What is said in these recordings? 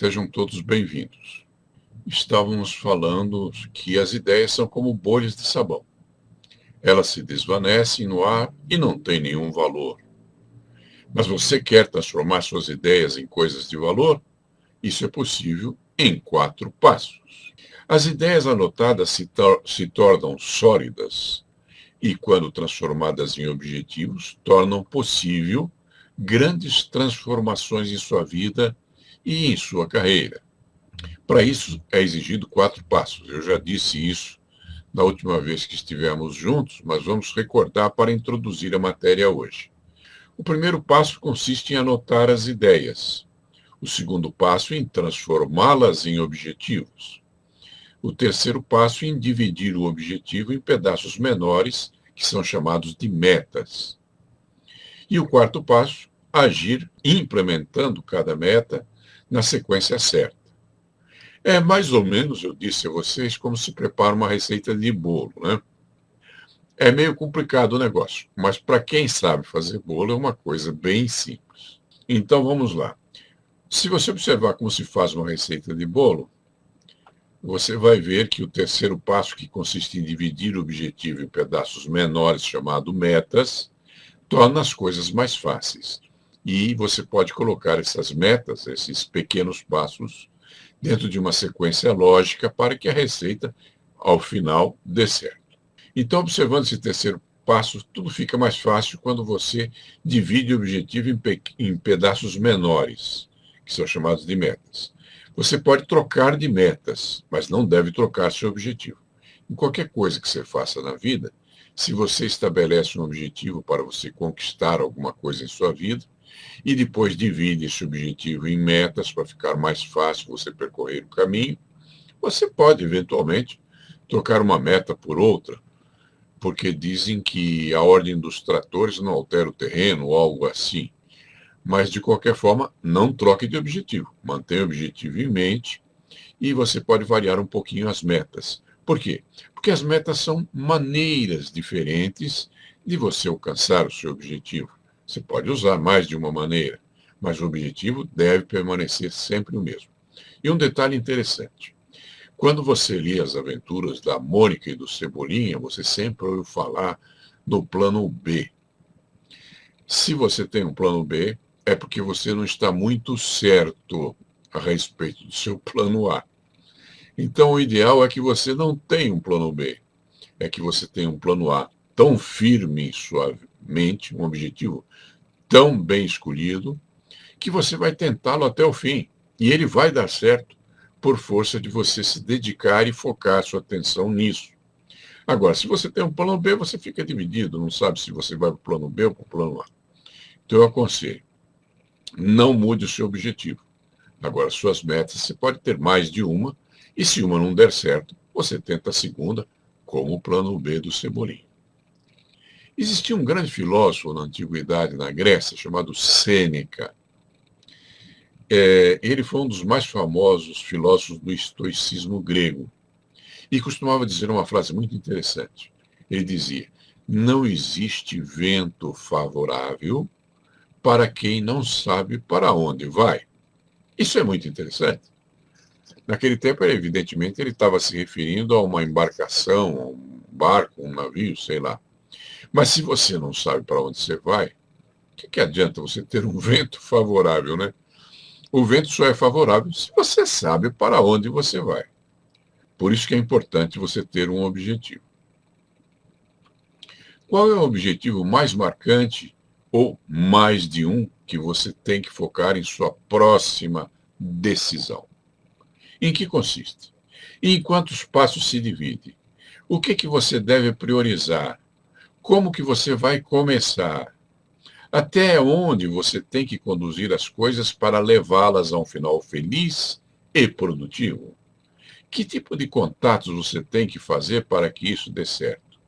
Sejam todos bem-vindos. Estávamos falando que as ideias são como bolhas de sabão. Elas se desvanecem no ar e não têm nenhum valor. Mas você quer transformar suas ideias em coisas de valor? Isso é possível em 4 passos. As ideias anotadas se tornam sólidas e, quando transformadas em objetivos, tornam possível grandes transformações em sua vida e em sua carreira. Para isso, é exigido 4 passos. Eu já disse isso na última vez que estivemos juntos, mas vamos recordar para introduzir a matéria hoje. O primeiro passo consiste em anotar as ideias. O segundo passo em transformá-las em objetivos. O terceiro passo em dividir o objetivo em pedaços menores, que são chamados de metas. E o quarto passo, agir implementando cada meta na sequência certa. É mais ou menos, eu disse a vocês, como se prepara uma receita de bolo, né? É meio complicado o negócio, mas para quem sabe fazer bolo é uma coisa bem simples. Então vamos lá. Se você observar como se faz uma receita de bolo, você vai ver que o terceiro passo, que consiste em dividir o objetivo em pedaços menores, chamado metas, torna as coisas mais fáceis. E você pode colocar essas metas, esses pequenos passos, dentro de uma sequência lógica para que a receita, ao final, dê certo. Então, observando esse terceiro passo, tudo fica mais fácil quando você divide o objetivo em pedaços menores, que são chamados de metas. Você pode trocar de metas, mas não deve trocar seu objetivo. Em qualquer coisa que você faça na vida, se você estabelece um objetivo para você conquistar alguma coisa em sua vida, e depois divide esse objetivo em metas para ficar mais fácil você percorrer o caminho, você pode, eventualmente, trocar uma meta por outra, porque dizem que a ordem dos tratores não altera o terreno ou algo assim. Mas, de qualquer forma, não troque de objetivo. Mantenha o objetivo em mente e você pode variar um pouquinho as metas. Por quê? Porque as metas são maneiras diferentes de você alcançar o seu objetivo. Você pode usar mais de uma maneira, mas o objetivo deve permanecer sempre o mesmo. E um detalhe interessante. Quando você lê as aventuras da Mônica e do Cebolinha, você sempre ouviu falar do plano B. Se você tem um plano B, é porque você não está muito certo a respeito do seu plano A. Então, o ideal é que você não tenha um plano B. É que você tenha um plano A tão firme em sua mente, um objetivo tão bem escolhido, que você vai tentá-lo até o fim. E ele vai dar certo por força de você se dedicar e focar sua atenção nisso. Agora, se você tem um plano B, você fica dividido, não sabe se você vai para o plano B ou para o plano A. Então, eu aconselho, não mude o seu objetivo. Agora, suas metas, você pode ter mais de uma, e se uma não der certo, você tenta a segunda, como o plano B do Cebolinha. Existia um grande filósofo na antiguidade, na Grécia, chamado Sêneca. Ele foi um dos mais famosos filósofos do estoicismo grego. E costumava dizer uma frase muito interessante. Ele dizia: não existe vento favorável para quem não sabe para onde vai. Isso é muito interessante. Naquele tempo, evidentemente, ele estava se referindo a uma embarcação, a um barco, um navio, sei lá. Mas se você não sabe para onde você vai, o que adianta você ter um vento favorável, né? O vento só é favorável se você sabe para onde você vai. Por isso que é importante você ter um objetivo. Qual é o objetivo mais marcante ou mais de um que você tem que focar em sua próxima decisão? Em que consiste? E em quantos passos se divide? O que você deve priorizar? Como que você vai começar? Até onde você tem que conduzir as coisas para levá-las a um final feliz e produtivo? Que tipo de contatos você tem que fazer para que isso dê certo?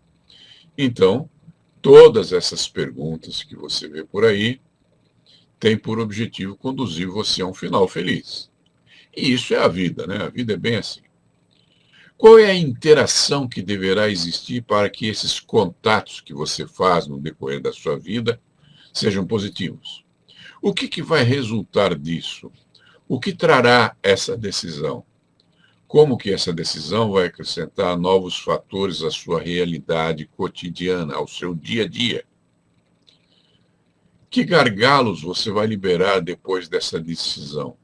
Então, todas essas perguntas que você vê por aí têm por objetivo conduzir você a um final feliz. E isso é a vida, né? A vida é bem assim. Qual é a interação que deverá existir para que esses contatos que você faz no decorrer da sua vida sejam positivos? O que vai resultar disso? O que trará essa decisão? Como que essa decisão vai acrescentar novos fatores à sua realidade cotidiana, ao seu dia a dia? Que gargalos você vai liberar depois dessa decisão?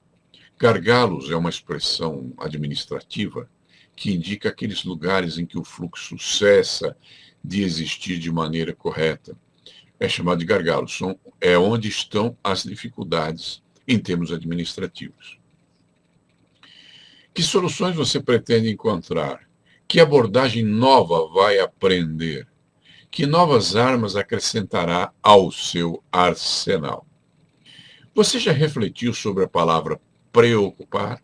Gargalos é uma expressão administrativa que indica aqueles lugares em que o fluxo cessa de existir de maneira correta. É chamado de gargalos. É onde estão as dificuldades em termos administrativos. Que soluções você pretende encontrar? Que abordagem nova vai aprender? Que novas armas acrescentará ao seu arsenal? Você já refletiu sobre a palavra preocupar?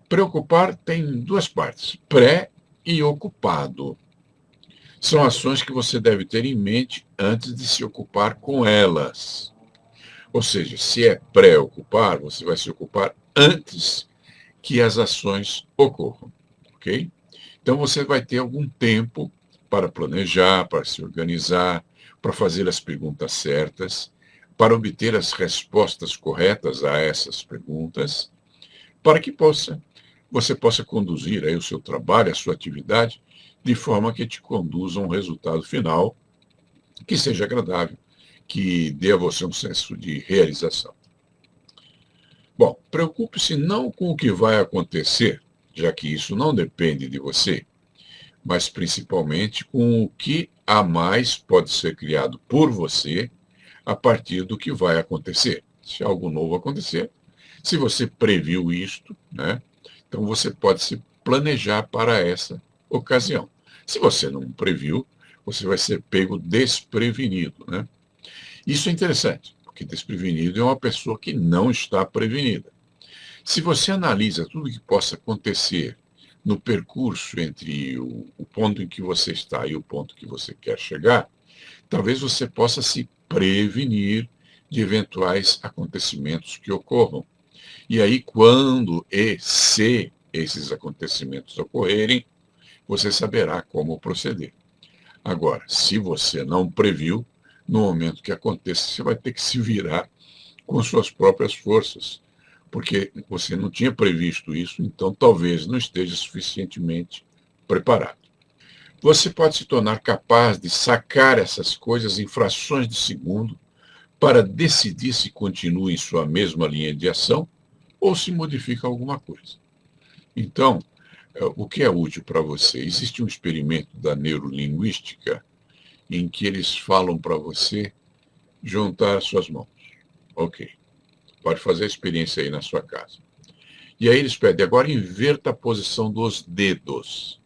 Preocupar tem duas partes, pré e ocupado. São ações que você deve ter em mente antes de se ocupar com elas. Ou seja, se é pré-ocupar, você vai se ocupar antes que as ações ocorram, ok? Então você vai ter algum tempo para planejar, para se organizar, para fazer as perguntas certas, para obter as respostas corretas a essas perguntas, para que você possa conduzir aí o seu trabalho, a sua atividade, de forma que te conduza a um resultado final que seja agradável, que dê a você um senso de realização. Bom, preocupe-se não com o que vai acontecer, já que isso não depende de você, mas principalmente com o que a mais pode ser criado por você a partir do que vai acontecer. Se algo novo acontecer, se você previu isto, né? Então você pode se planejar para essa ocasião. Se você não previu, você vai ser pego desprevenido, né? Isso é interessante, porque desprevenido é uma pessoa que não está prevenida. Se você analisa tudo que possa acontecer no percurso entre o ponto em que você está e o ponto que você quer chegar, talvez você possa se prevenir de eventuais acontecimentos que ocorram. E aí, quando e se esses acontecimentos ocorrerem, você saberá como proceder. Agora, se você não previu, no momento que aconteça, você vai ter que se virar com suas próprias forças, porque você não tinha previsto isso, então talvez não esteja suficientemente preparado. Você pode se tornar capaz de sacar essas coisas em frações de segundo para decidir se continua em sua mesma linha de ação ou se modifica alguma coisa. Então, o que é útil para você? Existe um experimento da neurolinguística em que eles falam para você juntar suas mãos. Ok. Pode fazer a experiência aí na sua casa. E aí eles pedem, agora inverta a posição dos dedos.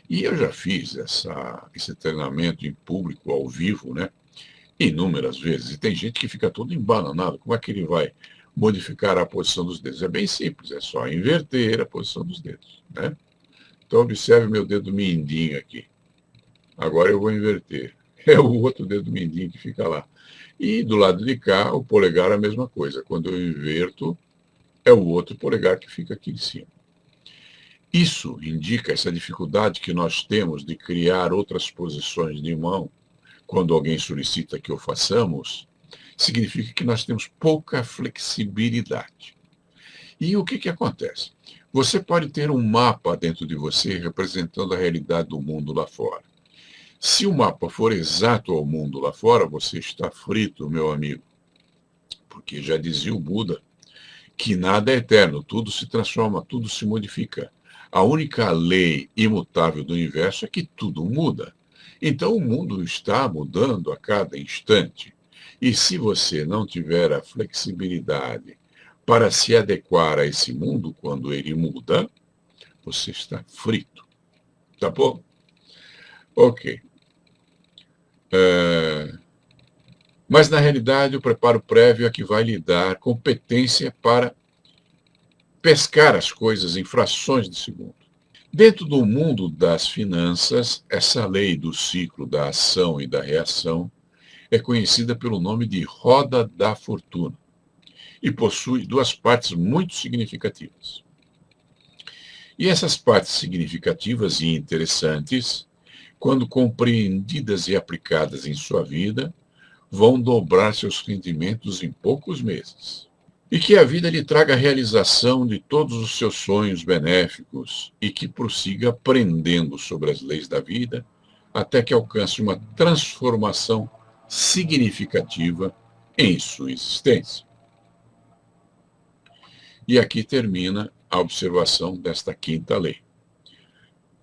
E eu já fiz esse treinamento em público, ao vivo, né? Inúmeras vezes. E tem gente que fica todo embananado. Como é que ele vai modificar a posição dos dedos? É bem simples, é só inverter a posição dos dedos, né? Então observe meu dedo mindinho aqui. Agora eu vou inverter. É o outro dedo mindinho que fica lá. E do lado de cá, o polegar é a mesma coisa. Quando eu inverto, é o outro polegar que fica aqui em cima. Isso indica essa dificuldade que nós temos de criar outras posições de mão quando alguém solicita que o façamos, significa que nós temos pouca flexibilidade. E o que acontece? Você pode ter um mapa dentro de você representando a realidade do mundo lá fora. Se o mapa for exato ao mundo lá fora, você está frito, meu amigo. Porque já dizia o Buda que nada é eterno, tudo se transforma, tudo se modifica. A única lei imutável do universo é que tudo muda. Então o mundo está mudando a cada instante. E se você não tiver a flexibilidade para se adequar a esse mundo quando ele muda, você está frito. Tá bom? Ok. Mas, na realidade, o preparo prévio é que vai lhe dar competência para pescar as coisas em frações de segundo. Dentro do mundo das finanças, essa lei do ciclo da ação e da reação é conhecida pelo nome de roda da fortuna e possui duas partes muito significativas. E essas partes significativas e interessantes, quando compreendidas e aplicadas em sua vida, vão dobrar seus rendimentos em poucos meses. E que a vida lhe traga a realização de todos os seus sonhos benéficos e que prossiga aprendendo sobre as leis da vida até que alcance uma transformação significativa em sua existência. E aqui termina a observação desta quinta lei.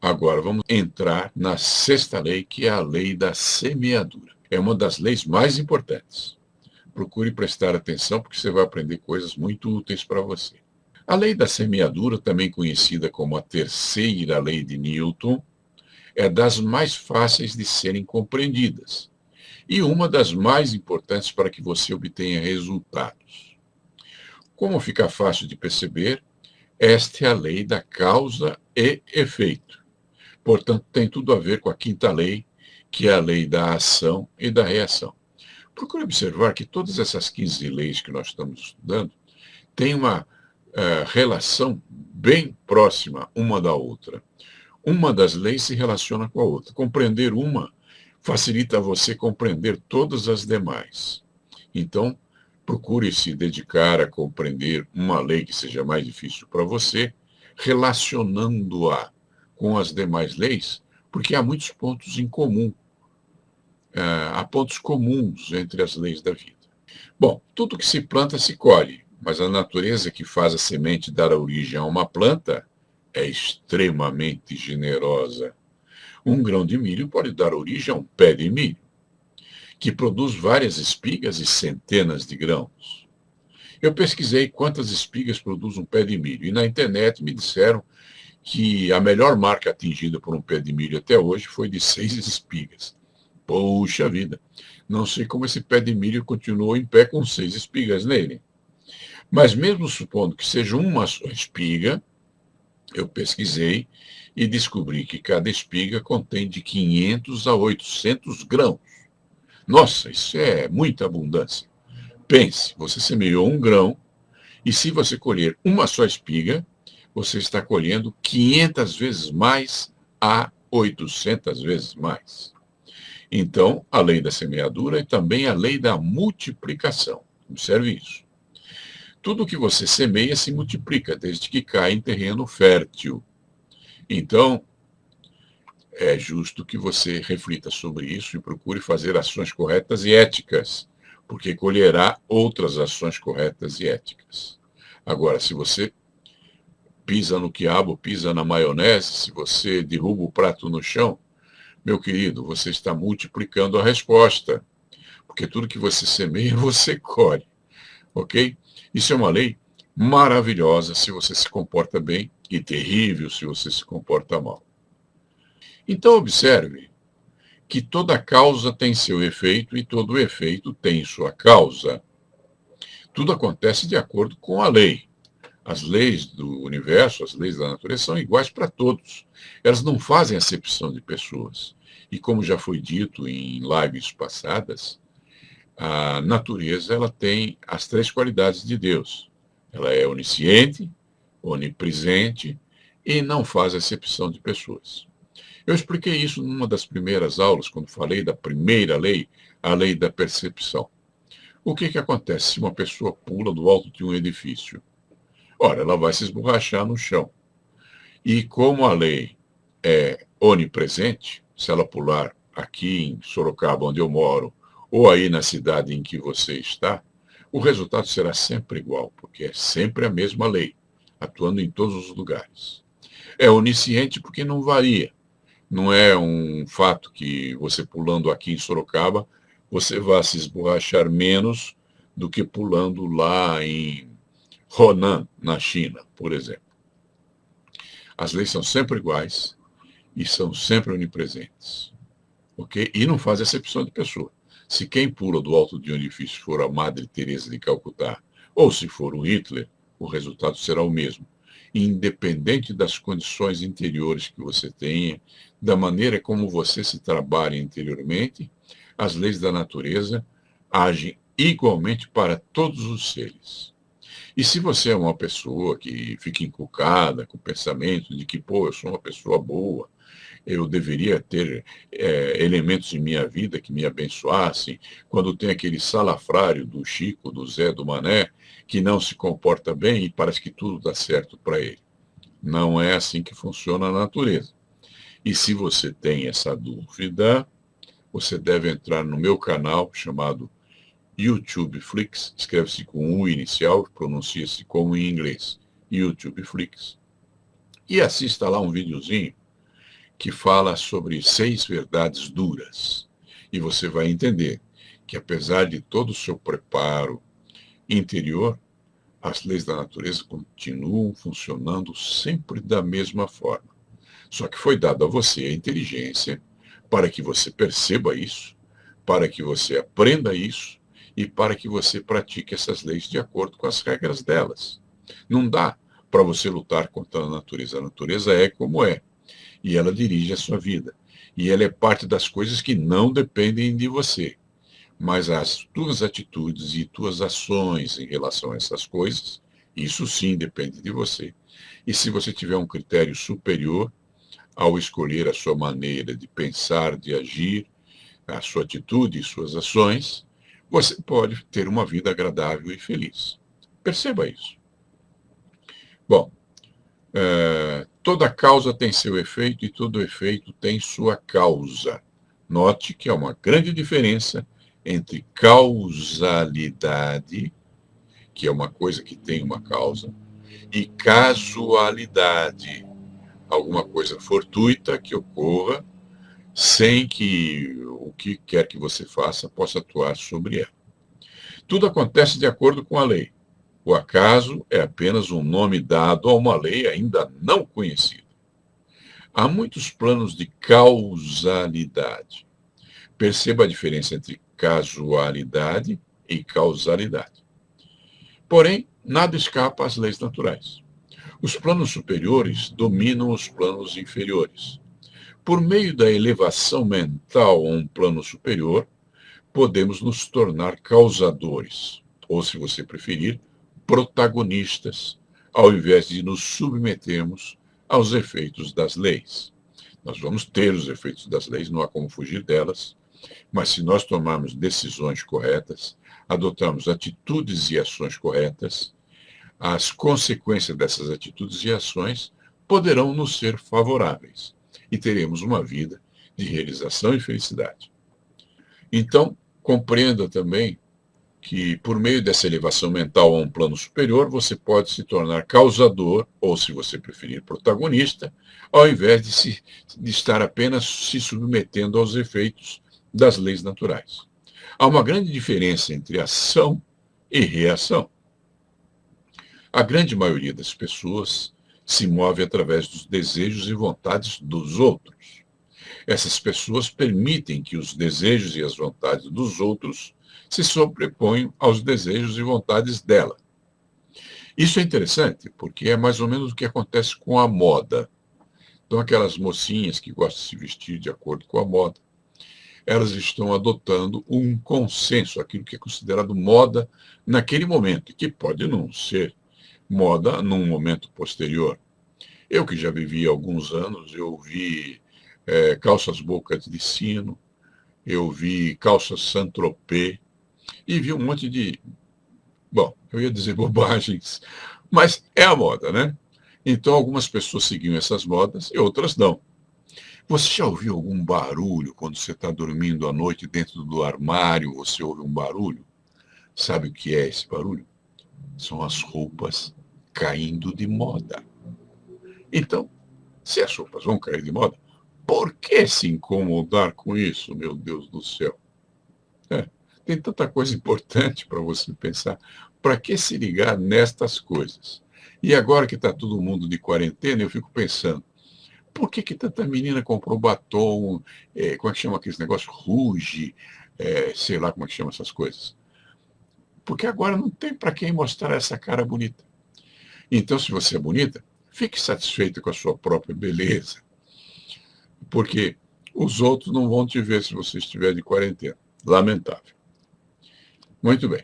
Agora vamos entrar na sexta lei, que é a lei da semeadura. É uma das leis mais importantes. Procure prestar atenção, porque você vai aprender coisas muito úteis para você. A lei da semeadura, também conhecida como a terceira lei de Newton, é das mais fáceis de serem compreendidas e uma das mais importantes para que você obtenha resultados. Como fica fácil de perceber, esta é a lei da causa e efeito. Portanto, tem tudo a ver com a quinta lei, que é a lei da ação e da reação. Procure observar que todas essas 15 leis que nós estamos estudando têm uma relação bem próxima uma da outra. Uma das leis se relaciona com a outra. Compreender uma facilita você compreender todas as demais. Então, procure se dedicar a compreender uma lei que seja mais difícil para você, relacionando-a com as demais leis, porque há muitos pontos em comum. Há pontos comuns entre as leis da vida. Bom, tudo que se planta se colhe, mas a natureza que faz a semente dar origem a uma planta é extremamente generosa. Um grão de milho pode dar origem a um pé de milho, que produz várias espigas e centenas de grãos. Eu pesquisei quantas espigas produz um pé de milho, e na internet me disseram que a melhor marca atingida por um pé de milho até hoje foi de 6 espigas. Poxa vida, não sei como esse pé de milho continuou em pé com 6 espigas nele. Mas mesmo supondo que seja uma só espiga, eu pesquisei e descobri que cada espiga contém de 500 a 800 grãos. Nossa, isso é muita abundância. Pense, você semeou um grão e se você colher uma só espiga, você está colhendo 500 vezes mais a 800 vezes mais. Então, a lei da semeadura é também a lei da multiplicação. Observe isso. Tudo que você semeia se multiplica, desde que caia em terreno fértil. Então, é justo que você reflita sobre isso e procure fazer ações corretas e éticas, porque colherá outras ações corretas e éticas. Agora, se você pisa no quiabo, pisa na maionese, se você derruba o prato no chão, meu querido, você está multiplicando a resposta, porque tudo que você semeia, você colhe, ok? Isso é uma lei maravilhosa se você se comporta bem e terrível se você se comporta mal. Então, observe que toda causa tem seu efeito e todo efeito tem sua causa. Tudo acontece de acordo com a lei. As leis do universo, as leis da natureza são iguais para todos. Elas não fazem acepção de pessoas. E como já foi dito em lives passadas, a natureza ela tem as 3 qualidades de Deus. Ela é onisciente, onipresente e não faz acepção de pessoas. Eu expliquei isso numa das primeiras aulas, quando falei da primeira lei, a lei da percepção. O que acontece se uma pessoa pula do alto de um edifício? Ora, ela vai se esborrachar no chão. E como a lei é onipresente, se ela pular aqui em Sorocaba, onde eu moro, ou aí na cidade em que você está, o resultado será sempre igual, porque é sempre a mesma lei, atuando em todos os lugares. É onisciente porque não varia. Não é um fato que você pulando aqui em Sorocaba, você vai se esborrachar menos do que pulando lá em Honan, na China, por exemplo. As leis são sempre iguais e são sempre onipresentes. Ok? E não faz acepção de pessoa. Se quem pula do alto de um edifício for a Madre Teresa de Calcutá, ou se for o Hitler, o resultado será o mesmo. Independente das condições interiores que você tenha, da maneira como você se trabalha interiormente, as leis da natureza agem igualmente para todos os seres. E se você é uma pessoa que fica inculcada com o pensamento de que, pô, eu sou uma pessoa boa, eu deveria ter elementos em minha vida que me abençoassem, quando tem aquele salafrário do Chico, do Zé, do Mané, que não se comporta bem e parece que tudo dá certo para ele. Não é assim que funciona a natureza. E se você tem essa dúvida, você deve entrar no meu canal chamado YouTube Flix, escreve-se com U inicial, pronuncia-se como em inglês, YouTube Flix. E assista lá um videozinho que fala sobre 6 verdades duras. E você vai entender que, apesar de todo o seu preparo interior, as leis da natureza continuam funcionando sempre da mesma forma. Só que foi dado a você a inteligência para que você perceba isso, para que você aprenda isso e para que você pratique essas leis de acordo com as regras delas. Não dá para você lutar contra a natureza. A natureza é como é e ela dirige a sua vida. E ela é parte das coisas que não dependem de você. Mas as tuas atitudes e tuas ações em relação a essas coisas, isso sim depende de você. E se você tiver um critério superior ao escolher a sua maneira de pensar, de agir, a sua atitude e suas ações, você pode ter uma vida agradável e feliz. Perceba isso. Bom, toda causa tem seu efeito e todo efeito tem sua causa. Note que há uma grande diferença entre causalidade, que é uma coisa que tem uma causa, e casualidade, alguma coisa fortuita que ocorra sem que o que quer que você faça possa atuar sobre ela. Tudo acontece de acordo com a lei. O acaso é apenas um nome dado a uma lei ainda não conhecida. Há muitos planos de causalidade. Perceba a diferença entre casualidade e causalidade. Porém, nada escapa às leis naturais. Os planos superiores dominam os planos inferiores. Por meio da elevação mental a um plano superior, podemos nos tornar causadores, ou, se você preferir, protagonistas, ao invés de nos submetermos aos efeitos das leis. Nós vamos ter os efeitos das leis, não há como fugir delas, mas se nós tomarmos decisões corretas, adotarmos atitudes e ações corretas, as consequências dessas atitudes e ações poderão nos ser favoráveis e teremos uma vida de realização e felicidade. Então, compreenda também que, por meio dessa elevação mental a um plano superior, você pode se tornar causador, ou, se você preferir, protagonista, ao invés de estar apenas se submetendo aos efeitos das leis naturais. Há uma grande diferença entre ação e reação. A grande maioria das pessoas se move através dos desejos e vontades dos outros. Essas pessoas permitem que os desejos e as vontades dos outros se sobreponham aos desejos e vontades dela. Isso é interessante, porque é mais ou menos o que acontece com a moda. Então, aquelas mocinhas que gostam de se vestir de acordo com a moda, elas estão adotando um consenso, aquilo que é considerado moda naquele momento, que pode não ser moda num momento posterior. Eu que já vivi alguns anos, eu vi calças bocas de sino, eu vi calças Saint-Tropez e vi um monte de, bom, eu ia dizer bobagens, mas é a moda, né? Então algumas pessoas seguiam essas modas e outras não. Você já ouviu algum barulho quando você está dormindo à noite dentro do armário, você ouve um barulho? Sabe o que é esse barulho? São as roupas caindo de moda. Então, se as roupas vão cair de moda, por que se incomodar com isso, meu Deus do céu? Tem tanta coisa importante para você pensar. Para que se ligar nestas coisas? E agora que está todo mundo de quarentena, eu fico pensando, por que tanta menina comprou batom, como é que chama aqueles negócios? Rouge, sei lá como é que chama essas coisas. Porque agora não tem para quem mostrar essa cara bonita. Então, se você é bonita, fique satisfeita com a sua própria beleza. Porque os outros não vão te ver se você estiver de quarentena. Lamentável. Muito bem.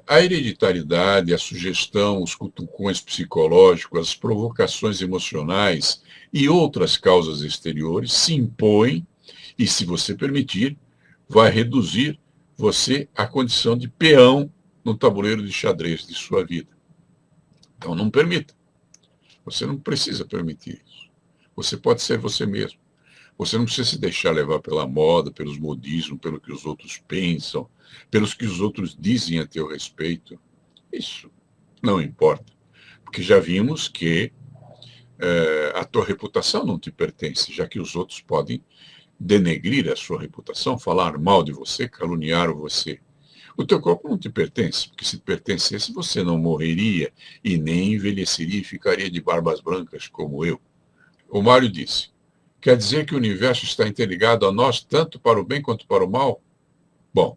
A hereditariedade, a sugestão, os cutucões psicológicos, as provocações emocionais e outras causas exteriores se impõem e, se você permitir, vai reduzir você à condição de peão no tabuleiro de xadrez de sua vida. Então não permita. Você não precisa permitir isso. Você pode ser você mesmo. Você não precisa se deixar levar pela moda, pelos modismos, pelo que os outros pensam, pelos que os outros dizem a teu respeito. Isso não importa. Porque já vimos que a tua reputação não te pertence, já que os outros podem denegrir a sua reputação, falar mal de você, caluniar você. O teu corpo não te pertence, porque se pertencesse, você não morreria e nem envelheceria e ficaria de barbas brancas como eu. O Mário disse, quer dizer que o universo está interligado a nós, tanto para o bem quanto para o mal? Bom,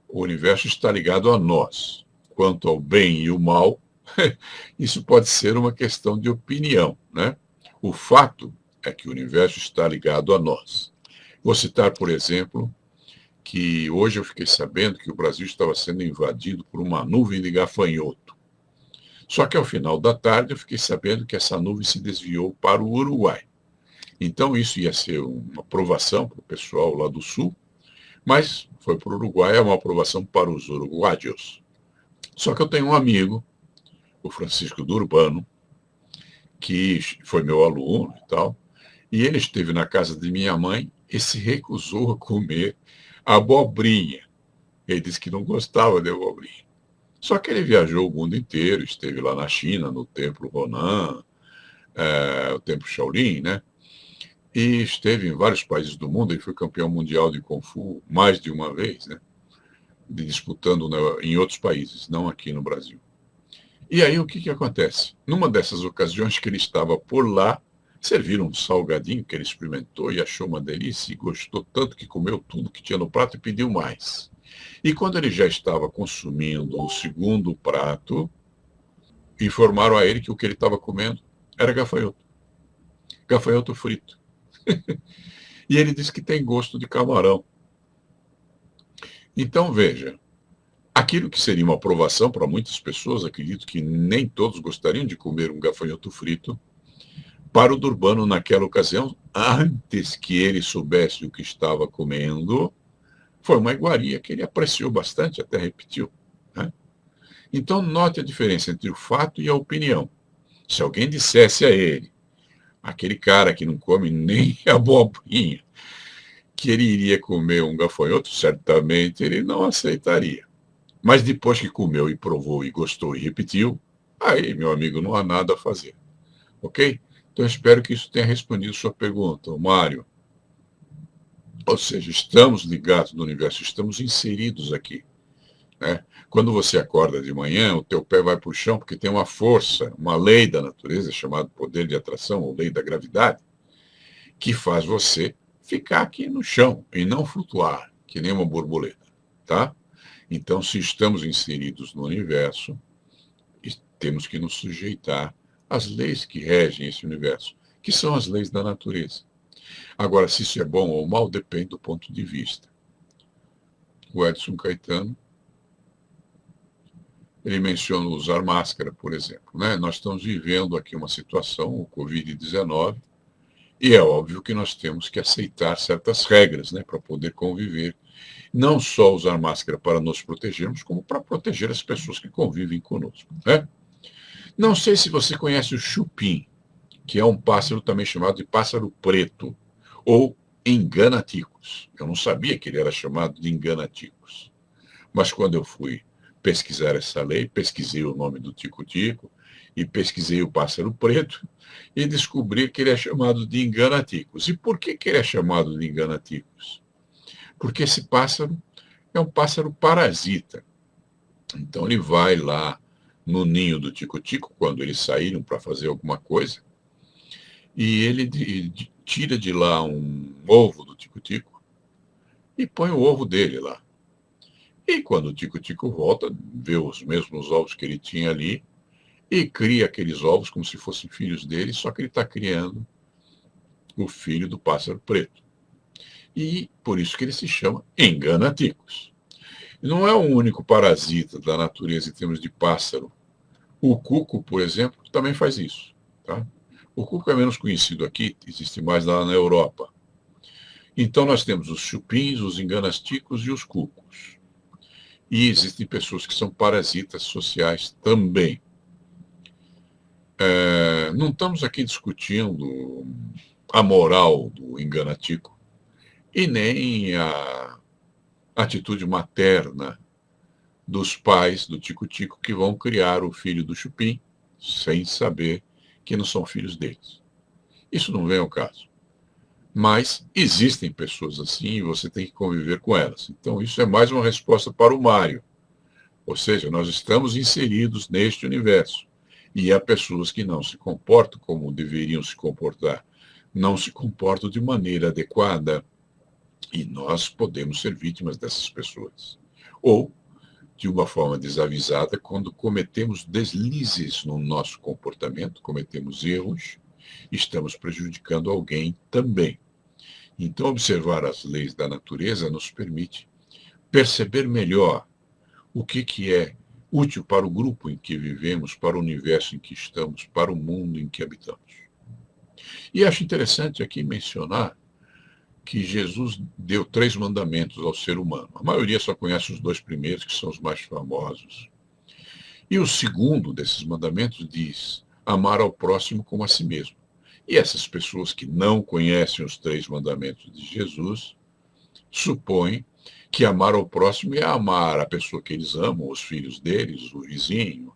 o universo está ligado a nós. Quanto ao bem e o mal, isso pode ser uma questão de opinião, né? O fato é que o universo está ligado a nós. Vou citar, por exemplo, que hoje eu fiquei sabendo que o Brasil estava sendo invadido por uma nuvem de gafanhoto. Só que ao final da tarde eu fiquei sabendo que essa nuvem se desviou para o Uruguai. Então isso ia ser uma aprovação para o pessoal lá do sul, mas foi para o Uruguai, é uma aprovação para os uruguaios. Só que eu tenho um amigo, o Francisco do Urbano, que foi meu aluno e tal, e ele esteve na casa de minha mãe e se recusou a comer abobrinha. Ele disse que não gostava de abobrinha. Só que ele viajou o mundo inteiro, esteve lá na China, no Templo Ronan, o Templo Shaolin, né? E esteve em vários países do mundo. Ele foi campeão mundial de Kung Fu mais de uma vez, né? Disputando em outros países, não aqui no Brasil. E aí o que acontece? Numa dessas ocasiões que ele estava por lá, serviram um salgadinho que ele experimentou e achou uma delícia e gostou tanto que comeu tudo que tinha no prato e pediu mais. E quando ele já estava consumindo o segundo prato, informaram a ele que o que ele estava comendo era gafanhoto. Gafanhoto frito. E ele disse que tem gosto de camarão. Então, veja, aquilo que seria uma aprovação para muitas pessoas, acredito que nem todos gostariam de comer um gafanhoto frito, para o Durbano naquela ocasião, antes que ele soubesse o que estava comendo, foi uma iguaria que ele apreciou bastante, até repetiu. Né? Então, note a diferença entre o fato e a opinião. Se alguém dissesse a ele, aquele cara que não come nem abobrinha, que ele iria comer um gafanhoto, certamente ele não aceitaria. Mas depois que comeu e provou e gostou e repetiu, aí, meu amigo, não há nada a fazer. Ok? Então, espero que isso tenha respondido sua pergunta, Mário. Ou seja, estamos ligados no universo, estamos inseridos aqui. Né? Quando você acorda de manhã, o teu pé vai para o chão porque tem uma força, uma lei da natureza, chamada poder de atração, ou lei da gravidade, que faz você ficar aqui no chão e não flutuar, que nem uma borboleta. Tá? Então, se estamos inseridos no universo, temos que nos sujeitar às leis que regem esse universo, que são as leis da natureza. Agora, se isso é bom ou mal, depende do ponto de vista. O Edson Caetano, ele menciona usar máscara, por exemplo. Né? Nós estamos vivendo aqui uma situação, o Covid-19, e é óbvio que nós temos que aceitar certas regras, né, para poder conviver. Não só usar máscara para nos protegermos, como para proteger as pessoas que convivem conosco. Né? Não sei se você conhece o chupim, que é um pássaro também chamado de pássaro preto, ou engana-ticos. Eu não sabia que ele era chamado de engana-ticos. Mas quando eu fui pesquisar essa lei, pesquisei o nome do tico-tico e pesquisei o pássaro preto e descobri que ele é chamado de engana-ticos. E por que ele é chamado de engana-ticos? Porque esse pássaro é um pássaro parasita. Então ele vai lá no ninho do tico-tico, quando eles saíram para fazer alguma coisa, e ele tira de lá um ovo do tico-tico e põe o ovo dele lá. E quando o tico-tico volta, vê os mesmos ovos que ele tinha ali e cria aqueles ovos como se fossem filhos dele, só que ele está criando o filho do pássaro preto. E por isso que ele se chama engana-ticos. Não é o único parasita da natureza em termos de pássaro. O cuco, por exemplo, também faz isso. Tá? O cuco é menos conhecido aqui, existe mais lá na Europa. Então nós temos os chupins, os enganasticos e os cucos. E existem pessoas que são parasitas sociais também. Não estamos aqui discutindo a moral do enganatico e nem a atitude materna dos pais do tico-tico que vão criar o filho do chupim sem saber que não são filhos deles. Isso não vem ao caso. Mas existem pessoas assim e você tem que conviver com elas. Então, isso é mais uma resposta para o Mário. Ou seja, nós estamos inseridos neste universo. E há pessoas que não se comportam como deveriam se comportar. Não se comportam de maneira adequada. E nós podemos ser vítimas dessas pessoas. Ou, de uma forma desavisada, quando cometemos deslizes no nosso comportamento, cometemos erros, estamos prejudicando alguém também. Então, observar as leis da natureza nos permite perceber melhor o que é útil para o grupo em que vivemos, para o universo em que estamos, para o mundo em que habitamos. E acho interessante aqui mencionar que Jesus deu 3 mandamentos ao ser humano. A maioria só conhece os 2 primeiros, que são os mais famosos. E o segundo desses mandamentos diz: amar ao próximo como a si mesmo. E essas pessoas que não conhecem os 3 mandamentos de Jesus supõem que amar ao próximo é amar a pessoa que eles amam, os filhos deles, o vizinho.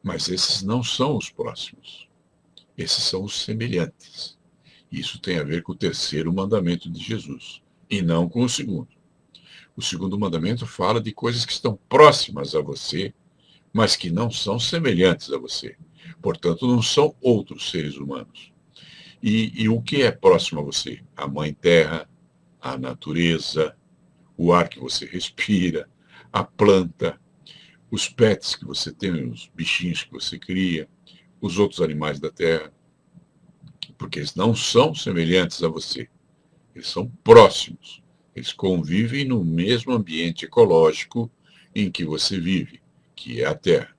Mas esses não são os próximos. Esses são os semelhantes. Isso tem a ver com o 3º mandamento de Jesus, e não com o segundo. O segundo mandamento fala de coisas que estão próximas a você, mas que não são semelhantes a você. Portanto, não são outros seres humanos. E o que é próximo a você? A mãe terra, a natureza, o ar que você respira, a planta, os pets que você tem, os bichinhos que você cria, os outros animais da terra. Porque eles não são semelhantes a você. Eles são próximos. Eles convivem no mesmo ambiente ecológico em que você vive, que é a Terra.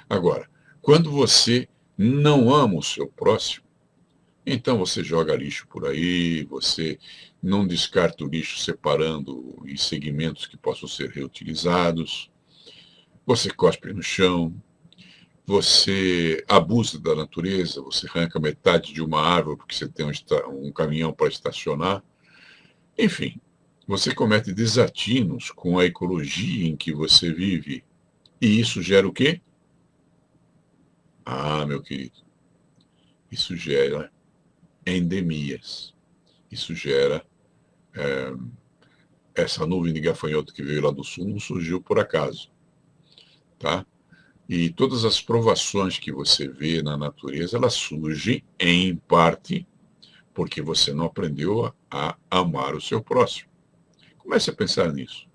Agora, quando você não ama o seu próximo, então você joga lixo por aí, você não descarta o lixo separando em segmentos que possam ser reutilizados, você cospe no chão, você abusa da natureza, você arranca metade de uma árvore porque você tem um caminhão para estacionar. Enfim, você comete desatinos com a ecologia em que você vive. E isso gera o quê? Ah, meu querido, isso gera endemias. Isso gera essa nuvem de gafanhoto que veio lá do sul não surgiu por acaso, tá? E todas as provações que você vê na natureza, elas surgem em parte porque você não aprendeu a amar o seu próximo. Comece a pensar nisso.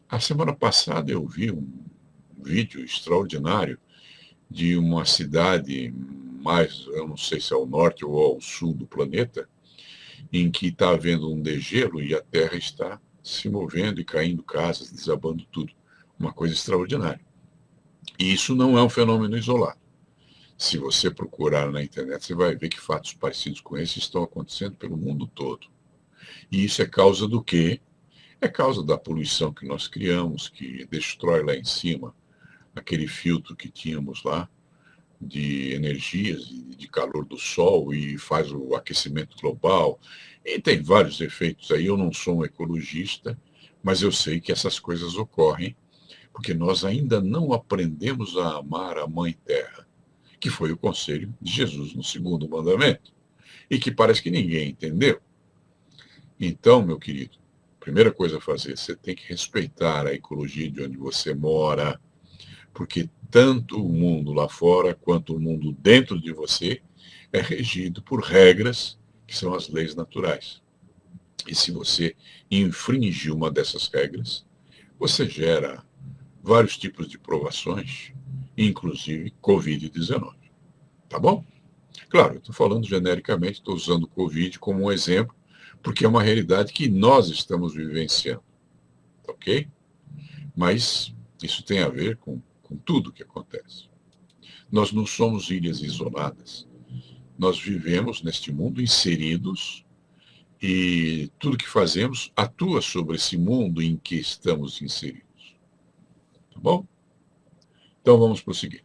A semana passada eu vi um vídeo extraordinário de uma cidade mais, eu não sei se é ao norte ou ao sul do planeta, em que está havendo um degelo e a terra está se movendo e caindo casas, desabando tudo. Uma coisa extraordinária. E isso não é um fenômeno isolado. Se você procurar na internet, você vai ver que fatos parecidos com esse estão acontecendo pelo mundo todo. E isso é causa do quê? É causa da poluição que nós criamos, que destrói lá em cima aquele filtro que tínhamos lá de energias, de calor do sol e faz o aquecimento global. E tem vários efeitos aí. Eu não sou um ecologista, mas eu sei que essas coisas ocorrem porque nós ainda não aprendemos a amar a Mãe Terra, que foi o conselho de Jesus no segundo mandamento, e que parece que ninguém entendeu. Então, meu querido, primeira coisa a fazer, você tem que respeitar a ecologia de onde você mora, porque tanto o mundo lá fora quanto o mundo dentro de você é regido por regras que são as leis naturais. E se você infringe uma dessas regras, você gera vários tipos de provações, inclusive Covid-19. Tá bom? Claro, eu estou falando genericamente, estou usando o Covid como um exemplo, porque é uma realidade que nós estamos vivenciando. Ok? Mas isso tem a ver com tudo que acontece. Nós não somos ilhas isoladas. Nós vivemos neste mundo inseridos e tudo que fazemos atua sobre esse mundo em que estamos inseridos. Tá bom? Então vamos prosseguir.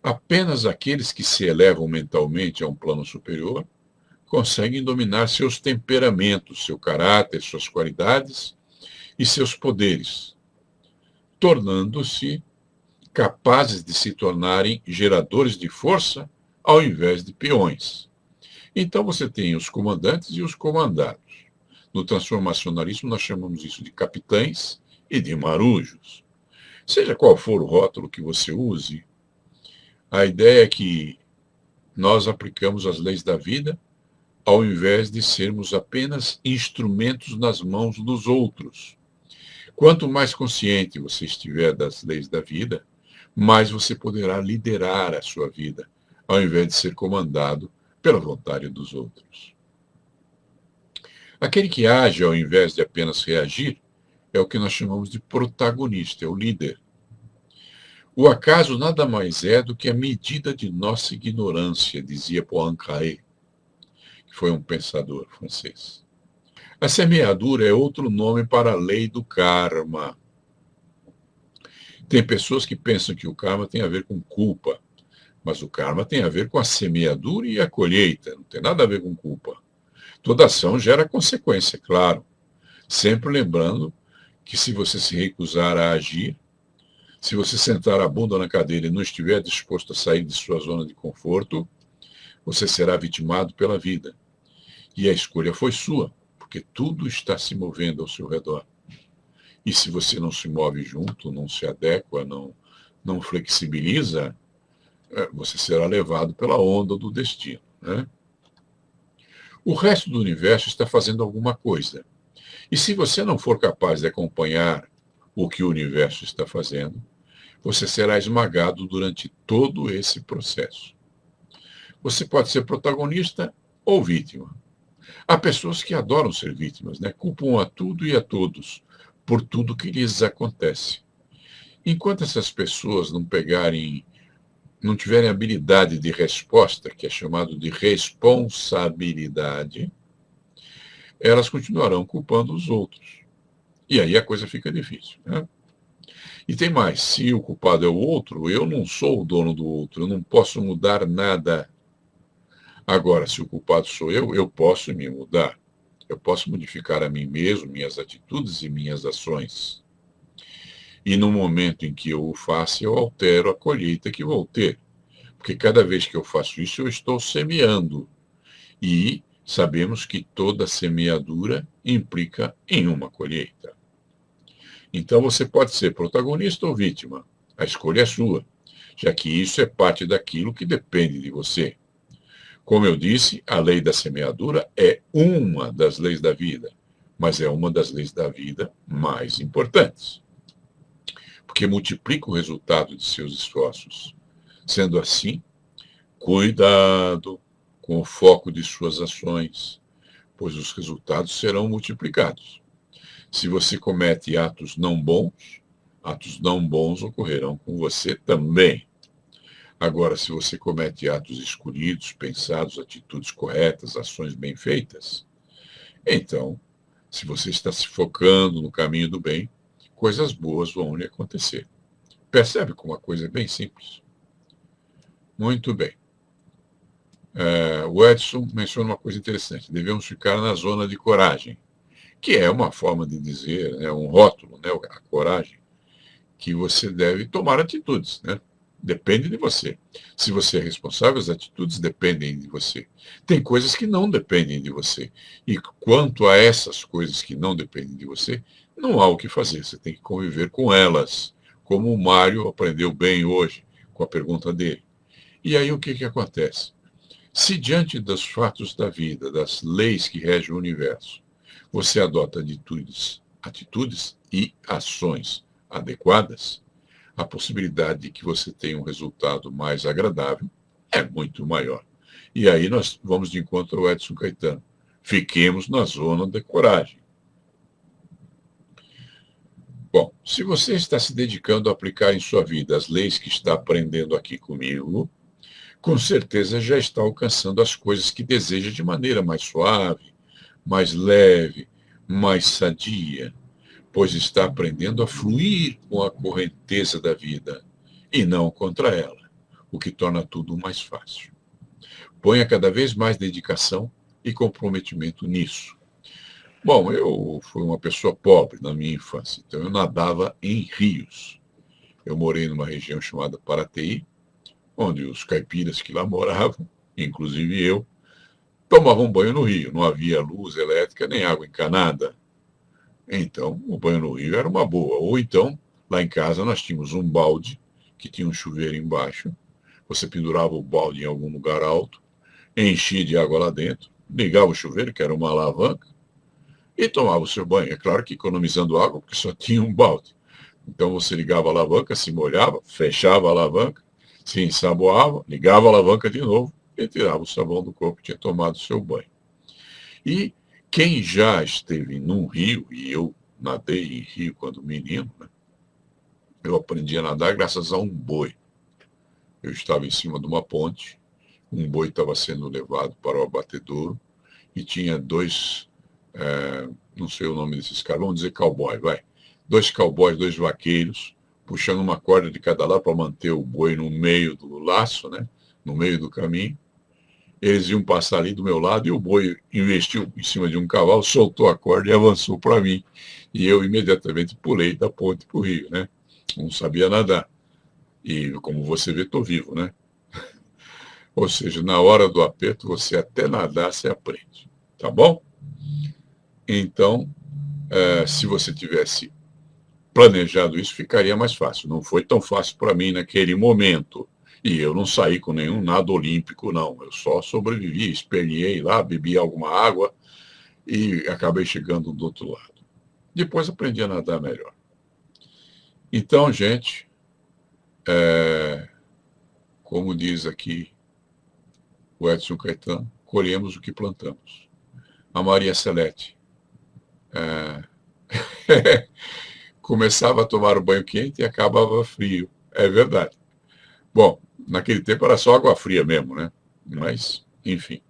Apenas aqueles que se elevam mentalmente a um plano superior conseguem dominar seus temperamentos, seu caráter, suas qualidades e seus poderes, tornando-se capazes de se tornarem geradores de força ao invés de peões. Então você tem os comandantes e os comandados. No transformacionalismo nós chamamos isso de capitães e de marujos. Seja qual for o rótulo que você use, a ideia é que nós aplicamos as leis da vida ao invés de sermos apenas instrumentos nas mãos dos outros. Quanto mais consciente você estiver das leis da vida, mais você poderá liderar a sua vida, ao invés de ser comandado pela vontade dos outros. Aquele que age ao invés de apenas reagir é o que nós chamamos de protagonista, é o líder. O acaso nada mais é do que a medida de nossa ignorância, dizia Poincaré, que foi um pensador francês. A semeadura é outro nome para a lei do karma. Tem pessoas que pensam que o karma tem a ver com culpa, mas o karma tem a ver com a semeadura e a colheita, não tem nada a ver com culpa. Toda ação gera consequência, claro. Sempre lembrando que se você se recusar a agir, se você sentar a bunda na cadeira e não estiver disposto a sair de sua zona de conforto, você será vitimado pela vida. E a escolha foi sua, porque tudo está se movendo ao seu redor. E se você não se move junto, não se adequa, não flexibiliza, você será levado pela onda do destino, né? O resto do universo está fazendo alguma coisa. E se você não for capaz de acompanhar o que o universo está fazendo, você será esmagado durante todo esse processo. Você pode ser protagonista ou vítima. Há pessoas que adoram ser vítimas, né? Culpam a tudo e a todos por tudo que lhes acontece. Enquanto essas pessoas não tiverem habilidade de resposta, que é chamado de responsabilidade, elas continuarão culpando os outros. E aí a coisa fica difícil, né? E tem mais, se o culpado é o outro, eu não sou o dono do outro, eu não posso mudar nada. Agora, se o culpado sou eu posso me mudar. Eu posso modificar a mim mesmo, minhas atitudes e minhas ações. E no momento em que eu o faço, eu altero a colheita que vou ter. Porque cada vez que eu faço isso, eu estou semeando. E sabemos que toda semeadura implica em uma colheita. Então você pode ser protagonista ou vítima. A escolha é sua, já que isso é parte daquilo que depende de você. Como eu disse, a lei da semeadura é uma das leis da vida, mas é uma das leis da vida mais importantes, porque multiplica o resultado de seus esforços. Sendo assim, cuidado com o foco de suas ações, pois os resultados serão multiplicados. Se você comete atos não bons ocorrerão com você também. Agora, se você comete atos escolhidos, pensados, atitudes corretas, ações bem feitas, então, se você está se focando no caminho do bem, coisas boas vão lhe acontecer. Percebe como a coisa é bem simples? Muito bem. O Edson menciona uma coisa interessante. Devemos ficar na zona de coragem, que é uma forma de dizer, né, um rótulo, né, a coragem, que você deve tomar atitudes, né? Depende de você. Se você é responsável, as atitudes dependem de você. Tem coisas que não dependem de você. E quanto a essas coisas que não dependem de você, não há o que fazer. Você tem que conviver com elas, como o Mário aprendeu bem hoje, com a pergunta dele. E aí o que acontece? Se diante dos fatos da vida, das leis que regem o universo, você adota atitudes e ações adequadas, a possibilidade de que você tenha um resultado mais agradável é muito maior. E aí nós vamos de encontro ao Edson Caetano. Fiquemos na zona da coragem. Bom, Se você está se dedicando a aplicar em sua vida as leis que está aprendendo aqui comigo, com certeza já está alcançando as coisas que deseja de maneira mais suave, mais leve, mais sadia, pois está aprendendo a fluir com a correnteza da vida e não contra ela, o que torna tudo mais fácil. Ponha cada vez mais dedicação e comprometimento nisso. Bom, eu fui uma pessoa pobre na minha infância, então eu nadava em rios. Eu morei numa região chamada Paraty, onde os caipiras que lá moravam, inclusive eu, tomavam banho no rio. Não havia luz elétrica nem água encanada. Então, o banho no rio era uma boa. Ou então, lá em casa nós tínhamos um balde que tinha um chuveiro embaixo. Você pendurava o balde em algum lugar alto, enchia de água lá dentro, ligava o chuveiro, que era uma alavanca, e tomava o seu banho. É claro que economizando água, porque só tinha um balde. Então você ligava a alavanca, se molhava, fechava a alavanca, se ensaboava, ligava a alavanca de novo e tirava o sabão do corpo que tinha tomado o seu banho. E quem já esteve num rio, e eu nadei em rio quando menino, né, eu aprendi a nadar graças a um boi. Eu estava em cima de uma ponte, um boi estava sendo levado para o abatedouro e tinha dois, não sei o nome desses caras, vamos dizer cowboy, vai. Dois cowboys, dois vaqueiros, puxando uma corda de cada lado para manter o boi no meio do laço, né? No meio do caminho. Eles iam passar ali do meu lado e o boi investiu em cima de um cavalo, soltou a corda e avançou para mim. E eu imediatamente pulei da ponte para o rio, né? Não sabia nadar. E como você vê, estou vivo, né? Ou seja, na hora do aperto, você até nadar, você aprende. Tá bom? Então, se você tivesse planejado isso, ficaria mais fácil. Não foi tão fácil para mim naquele momento. E eu não saí com nenhum nado olímpico, não. Eu só sobrevivi, esperneei lá, bebi alguma água e acabei chegando do outro lado. Depois aprendi a nadar melhor. Então, gente, como diz aqui o Edson Caetano, colhemos o que plantamos. A Maria Celeste começava a tomar o banho quente e acabava frio. É verdade. Bom, naquele tempo era só água fria mesmo, né? Mas, enfim.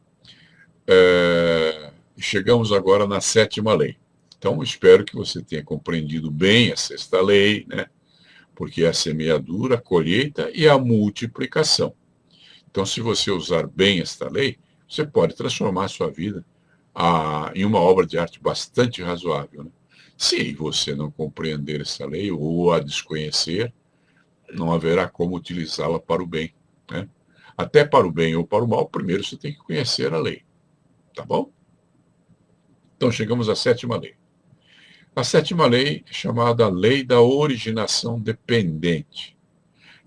Chegamos agora na sétima lei. Então, espero que você tenha compreendido bem a sexta lei, né? Porque é a semeadura, a colheita e a multiplicação. Então, se você usar bem esta lei, você pode transformar a sua vida em uma obra de arte bastante razoável. Né? Se você não compreender essa lei ou a desconhecer, não haverá como utilizá-la para o bem. Né? Até para o bem ou para o mal, primeiro você tem que conhecer a lei. Tá bom? Então, chegamos à sétima lei. A sétima lei é chamada Lei da Originação Dependente.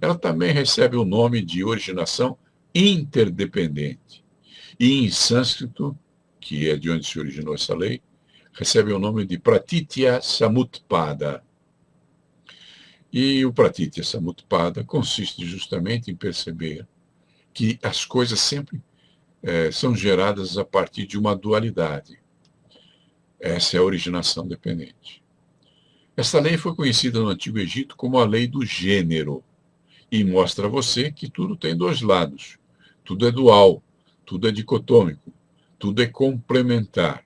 Ela também recebe o nome de originação interdependente. E em sânscrito, que é de onde se originou essa lei, recebe o nome de Pratitya Samutpada. E o Pratitya Samutpada consiste justamente em perceber que as coisas sempre são geradas a partir de uma dualidade. Essa é a originação dependente. Essa lei foi conhecida no Antigo Egito como a lei do gênero e mostra a você que tudo tem dois lados. Tudo é dual, tudo é dicotômico, tudo é complementar.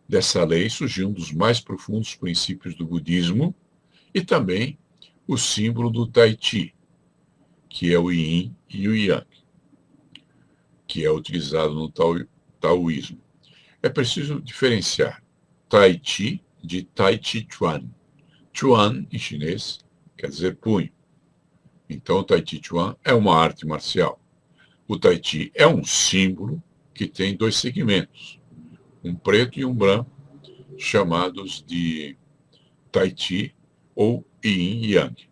Dessa lei surgiu um dos mais profundos princípios do budismo e também o símbolo do Tai Chi, que é o Yin e o Yang, que é utilizado no taoísmo. É preciso diferenciar Tai Chi de Tai Chi Chuan. Chuan, em chinês, quer dizer punho. Então, o Tai Chi Chuan é uma arte marcial. O Tai Chi é um símbolo que tem dois segmentos, um preto e um branco, chamados de Tai Chi ou Yin e Yang.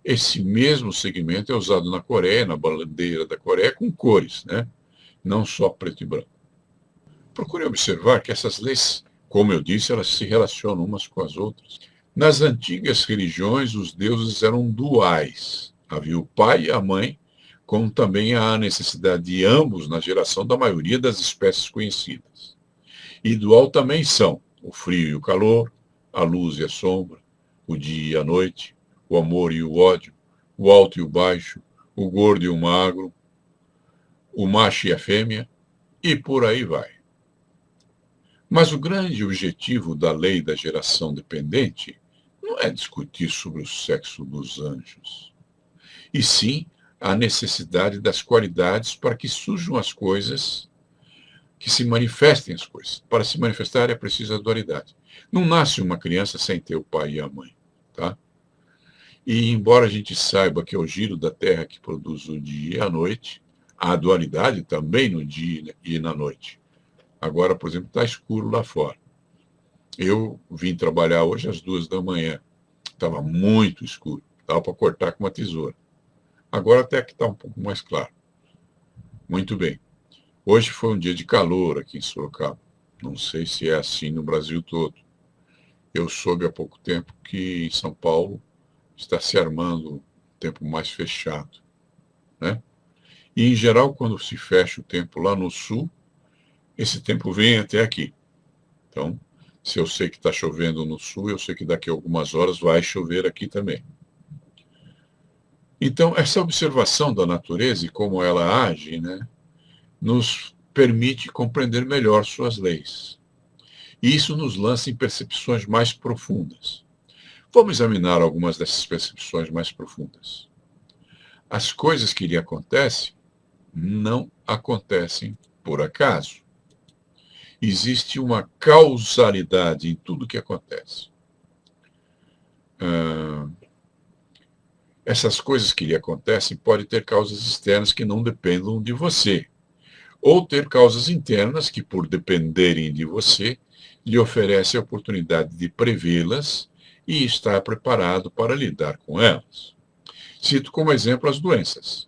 Esse mesmo segmento é usado na Coreia, na bandeira da Coreia, com cores, né? Não só preto e branco. Procure observar que essas leis, como eu disse, elas se relacionam umas com as outras. Nas antigas religiões, os deuses eram duais. Havia o pai e a mãe, como também há a necessidade de ambos na geração da maioria das espécies conhecidas. E dual também são o frio e o calor, a luz e a sombra, o dia e a noite, o amor e o ódio, o alto e o baixo, o gordo e o magro, o macho e a fêmea, e por aí vai. Mas o grande objetivo da lei da geração dependente não é discutir sobre o sexo dos anjos, e sim a necessidade das qualidades para que surjam as coisas, que se manifestem as coisas. Para se manifestar é preciso a dualidade. Não nasce uma criança sem ter o pai e a mãe, tá? E embora a gente saiba que é o giro da Terra que produz o dia e a noite, há dualidade também no dia e na noite. Agora, por exemplo, está escuro lá fora. Eu vim trabalhar hoje às 2 da manhã. Estava muito escuro. Dava para cortar com uma tesoura. Agora até que está um pouco mais claro. Muito bem. Hoje foi um dia de calor aqui em Sorocaba. Não sei se é assim no Brasil todo. Eu soube há pouco tempo que em São Paulo está se armando um tempo mais fechado, né? E, em geral, quando se fecha o tempo lá no sul, esse tempo vem até aqui. Então, se eu sei que está chovendo no sul, eu sei que daqui a algumas horas vai chover aqui também. Então, essa observação da natureza e como ela age, né, nos permite compreender melhor suas leis. E isso nos lança em percepções mais profundas. Vamos examinar algumas dessas percepções mais profundas. As coisas que lhe acontecem não acontecem por acaso. Existe uma causalidade em tudo que acontece. Essas coisas que lhe acontecem podem ter causas externas que não dependam de você, ou ter causas internas que, por dependerem de você, lhe oferecem a oportunidade de prevê-las e estar preparado para lidar com elas. Cito como exemplo as doenças.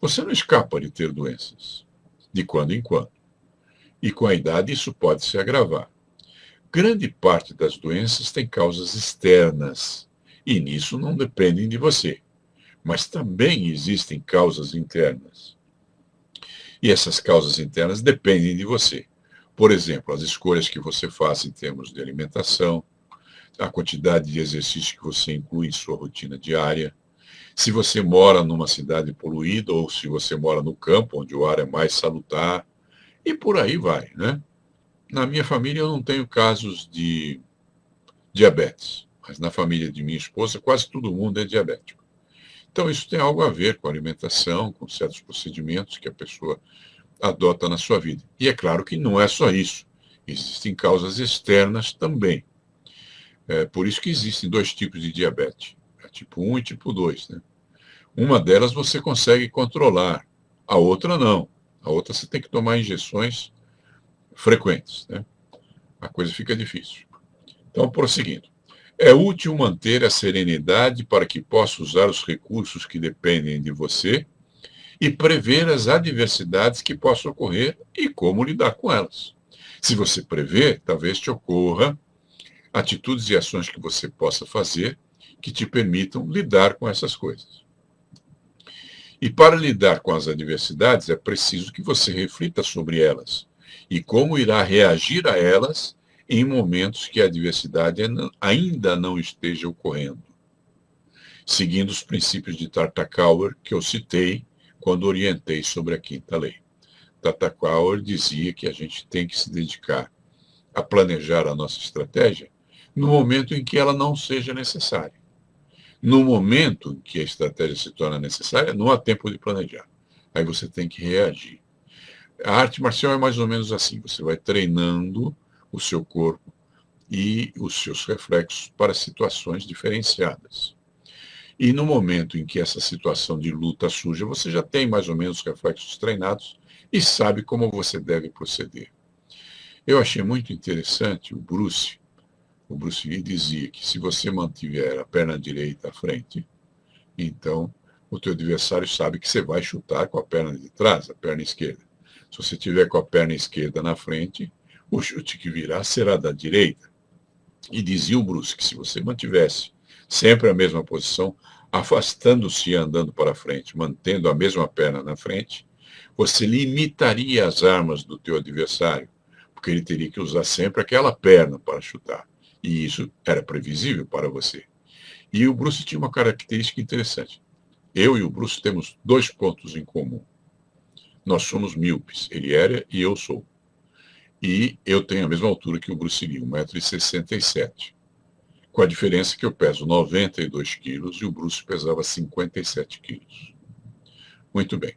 Você não escapa de ter doenças, de quando em quando. E com a idade isso pode se agravar. Grande parte das doenças tem causas externas, e nisso não dependem de você. Mas também existem causas internas. E essas causas internas dependem de você. Por exemplo, as escolhas que você faz em termos de alimentação, a quantidade de exercício que você inclui em sua rotina diária, se você mora numa cidade poluída ou se você mora no campo, onde o ar é mais salutar, e por aí vai, né? Na minha família eu não tenho casos de diabetes, mas na família de minha esposa quase todo mundo é diabético. Então isso tem algo a ver com a alimentação, com certos procedimentos que a pessoa adota na sua vida. E é claro que não é só isso. Existem causas externas também. É por isso que existem dois tipos de diabetes, tipo 1 e tipo 2, né? Uma delas você consegue controlar, a outra não. A outra você tem que tomar injeções frequentes, né? A coisa fica difícil. Então, prosseguindo. É útil manter a serenidade para que possa usar os recursos que dependem de você e prever as adversidades que possam ocorrer e como lidar com elas. Se você prever, talvez te ocorra atitudes e ações que você possa fazer que te permitam lidar com essas coisas. E para lidar com as adversidades, é preciso que você reflita sobre elas e como irá reagir a elas em momentos que a adversidade ainda não esteja ocorrendo. Seguindo os princípios de Tartakower que eu citei quando orientei sobre a quinta lei. Tartakower dizia que a gente tem que se dedicar a planejar a nossa estratégia no momento em que ela não seja necessária. No momento em que a estratégia se torna necessária, não há tempo de planejar. Aí você tem que reagir. A arte marcial é mais ou menos assim: você vai treinando o seu corpo e os seus reflexos para situações diferenciadas. E no momento em que essa situação de luta surge, você já tem mais ou menos os reflexos treinados e sabe como você deve proceder. Eu achei muito interessante o Bruce. O Bruce Lee dizia que se você mantiver a perna direita à frente, então o teu adversário sabe que você vai chutar com a perna de trás, a perna esquerda. Se você tiver com a perna esquerda na frente, o chute que virá será da direita. E dizia o Bruce que se você mantivesse sempre a mesma posição, afastando-se e andando para frente, mantendo a mesma perna na frente, você limitaria as armas do teu adversário, porque ele teria que usar sempre aquela perna para chutar. E isso era previsível para você. E o Bruce tinha uma característica interessante. Eu e o Bruce temos 2 pontos em comum. Nós somos míopes. Ele era e eu sou. E eu tenho a mesma altura que o Bruce Lee, 1,67 m. Com a diferença que eu peso 92 quilos e o Bruce pesava 57 quilos. Muito bem.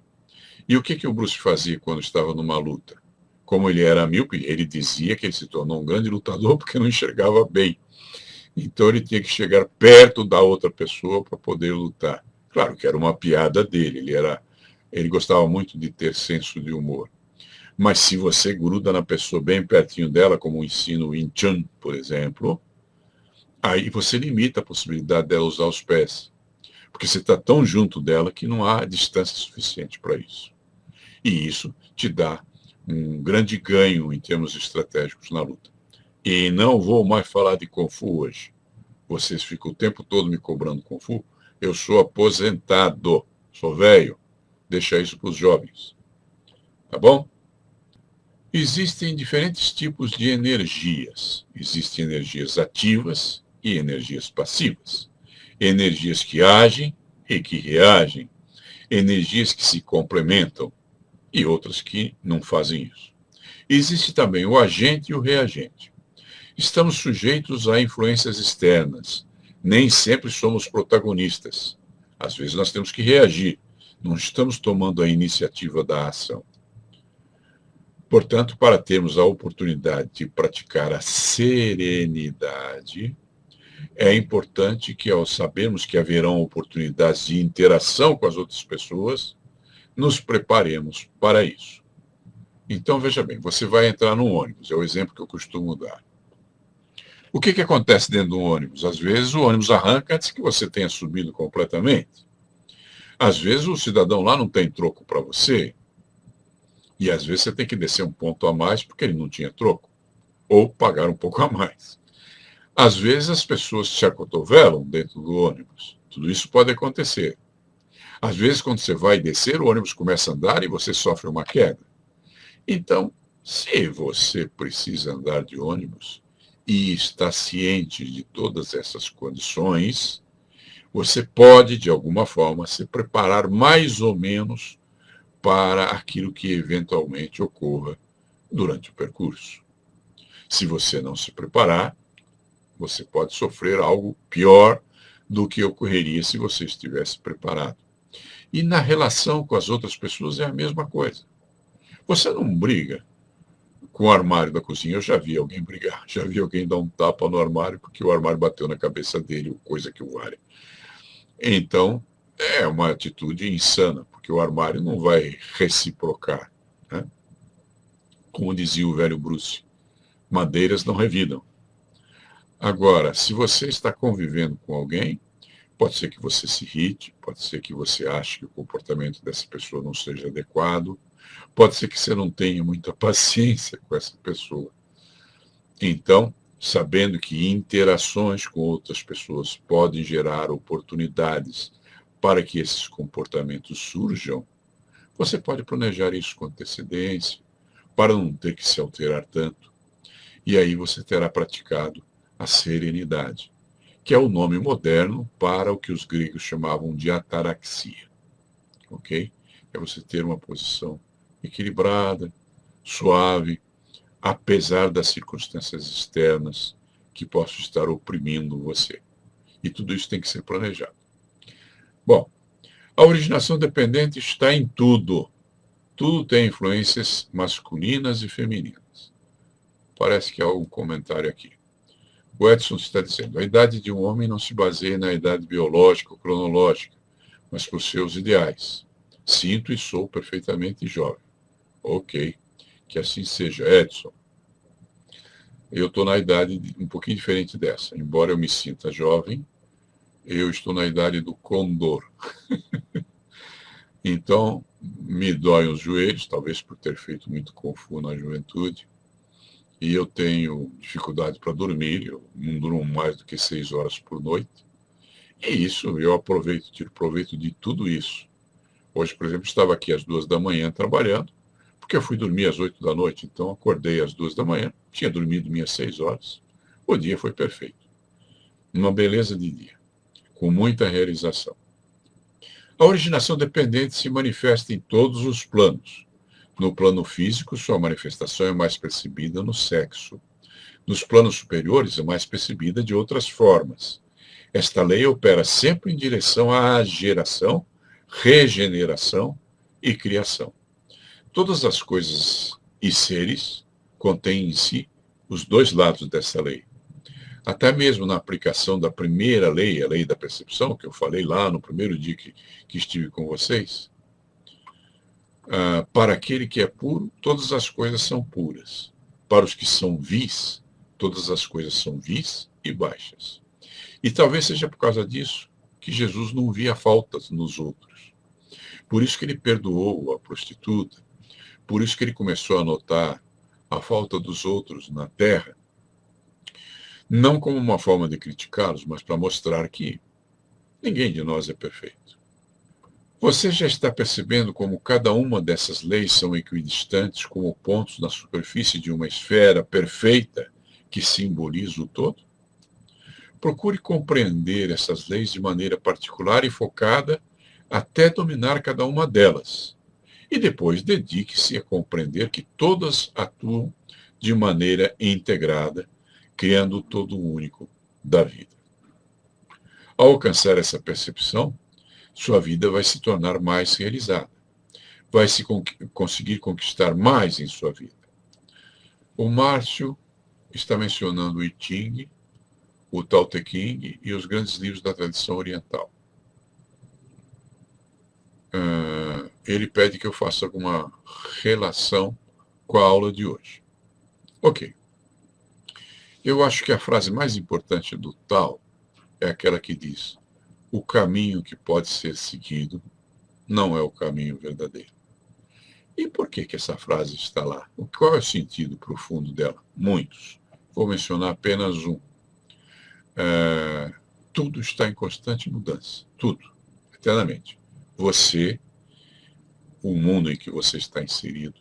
E o que o Bruce fazia quando estava numa luta? Como ele era míope, ele dizia que ele se tornou um grande lutador porque não enxergava bem. Então ele tinha que chegar perto da outra pessoa para poder lutar. Claro que era uma piada dele, ele gostava muito de ter senso de humor. Mas se você gruda na pessoa bem pertinho dela, como ensina o Wing Chun, por exemplo, aí você limita a possibilidade dela usar os pés. Porque você está tão junto dela que não há distância suficiente para isso. E isso te dá um grande ganho em termos estratégicos na luta. E não vou mais falar de Kung Fu hoje. Vocês ficam o tempo todo me cobrando Kung Fu. Eu sou aposentado, sou velho. Deixa isso para os jovens. Tá bom? Existem diferentes tipos de energias. Existem energias ativas e energias passivas. Energias que agem e que reagem. Energias que se complementam e outras que não fazem isso. Existe também o agente e o reagente. Estamos sujeitos a influências externas. Nem sempre somos protagonistas. Às vezes nós temos que reagir. Não estamos tomando a iniciativa da ação. Portanto, para termos a oportunidade de praticar a serenidade, é importante que, ao sabermos que haverão oportunidades de interação com as outras pessoas, nos preparemos para isso. Então, veja bem, você vai entrar num ônibus, é o exemplo que eu costumo dar. O que acontece dentro de um ônibus? Às vezes o ônibus arranca antes que você tenha subido completamente. Às vezes o cidadão lá não tem troco para você. E às vezes você tem que descer um ponto a mais porque ele não tinha troco. Ou pagar um pouco a mais. Às vezes as pessoas te acotovelam dentro do ônibus. Tudo isso pode acontecer. Às vezes, quando você vai descer, o ônibus começa a andar e você sofre uma queda. Então, se você precisa andar de ônibus e está ciente de todas essas condições, você pode, de alguma forma, se preparar mais ou menos para aquilo que eventualmente ocorra durante o percurso. Se você não se preparar, você pode sofrer algo pior do que ocorreria se você estivesse preparado. E na relação com as outras pessoas é a mesma coisa. Você não briga com o armário da cozinha. Eu já vi alguém brigar, já vi alguém dar um tapa no armário porque o armário bateu na cabeça dele, coisa que o vale. Então, é uma atitude insana, porque o armário não vai reciprocar. Né? Como dizia o velho Bruce, madeiras não revidam. Agora, se você está convivendo com alguém, pode ser que você se irrite, pode ser que você ache que o comportamento dessa pessoa não seja adequado, pode ser que você não tenha muita paciência com essa pessoa. Então, sabendo que interações com outras pessoas podem gerar oportunidades para que esses comportamentos surjam, você pode planejar isso com antecedência, para não ter que se alterar tanto. E aí você terá praticado a serenidade, que é o nome moderno para o que os gregos chamavam de ataraxia. Ok? É você ter uma posição equilibrada, suave, apesar das circunstâncias externas que possam estar oprimindo você. E tudo isso tem que ser planejado. Bom, a originação dependente está em tudo. Tudo tem influências masculinas e femininas. Parece que há algum comentário aqui. O Edson está dizendo, a idade de um homem não se baseia na idade biológica ou cronológica, mas por seus ideais. Sinto e sou perfeitamente jovem. Ok, que assim seja. Edson, eu estou na idade um pouquinho diferente dessa. Embora eu me sinta jovem, eu estou na idade do condor. Então, me doem os joelhos, talvez por ter feito muito Kung Fu na juventude. E eu tenho dificuldade para dormir, eu não durmo mais do que 6 horas por noite. E isso, eu aproveito, tiro proveito de tudo isso. Hoje, por exemplo, estava aqui às 2 da manhã trabalhando, porque eu fui dormir às 8 da noite, então acordei às 2 da manhã, tinha dormido minhas 6 horas. O dia foi perfeito. Uma beleza de dia. com muita realização. A originação dependente se manifesta em todos os planos. No plano físico, sua manifestação é mais percebida no sexo. Nos planos superiores, é mais percebida de outras formas. Esta lei opera sempre em direção à geração, regeneração e criação. Todas as coisas e seres contêm em si os dois lados dessa lei. Até mesmo na aplicação da primeira lei, a lei da percepção, que eu falei lá no primeiro dia que estive com vocês, para aquele que é puro, todas as coisas são puras. Para os que são vis, todas as coisas são vis e baixas. E talvez seja por causa disso que Jesus não via faltas nos outros. Por isso que ele perdoou a prostituta, por isso que ele começou a notar a falta dos outros na terra, não como uma forma de criticá-los, mas para mostrar que ninguém de nós é perfeito. Você já está percebendo como cada uma dessas leis são equidistantes como pontos na superfície de uma esfera perfeita que simboliza o todo? Procure compreender essas leis de maneira particular e focada até dominar cada uma delas. E depois dedique-se a compreender que todas atuam de maneira integrada, criando o todo único da vida. Ao alcançar essa percepção, sua vida vai se tornar mais realizada. Vai se conseguir conquistar mais em sua vida. O Márcio está mencionando o I Ching, o Tao Te Ching e os grandes livros da tradição oriental. Ele pede que eu faça alguma relação com a aula de hoje. Ok. Eu acho que a frase mais importante do Tao é aquela que diz: o caminho que pode ser seguido não é o caminho verdadeiro. E por que essa frase está lá? Qual é o sentido profundo dela? Muitos. Vou mencionar apenas um. Tudo está em constante mudança. Tudo. Eternamente. Você, o mundo em que você está inserido.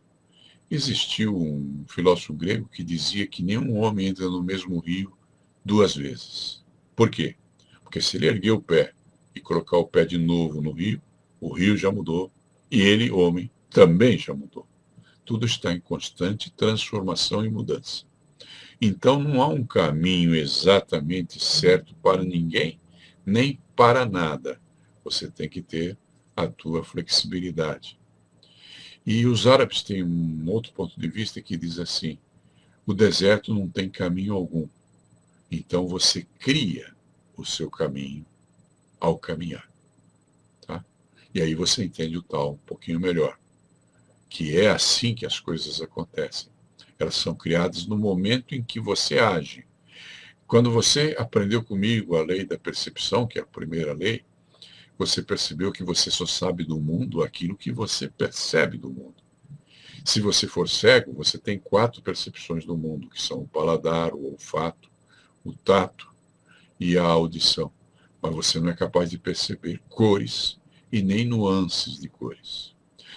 Existiu um filósofo grego que dizia que nenhum homem entra no mesmo rio duas vezes. Por quê? Porque se ele erguer o pé e colocar o pé de novo no rio, o rio já mudou e ele, homem, também já mudou. Tudo está em constante transformação e mudança. Então não há um caminho exatamente certo para ninguém, nem para nada. Você tem que ter a tua flexibilidade. E os árabes têm um outro ponto de vista que diz assim: o deserto não tem caminho algum. Então você cria o seu caminho ao caminhar. Tá? E aí você entende o tal um pouquinho melhor. Que é assim que as coisas acontecem. Elas são criadas no momento em que você age. Quando você aprendeu comigo a lei da percepção, que é a primeira lei, você percebeu que você só sabe do mundo aquilo que você percebe do mundo. Se você for cego, você tem 4 percepções do mundo, que são o paladar, o olfato, o tato e a audição. Mas você não é capaz de perceber cores e nem nuances de cores.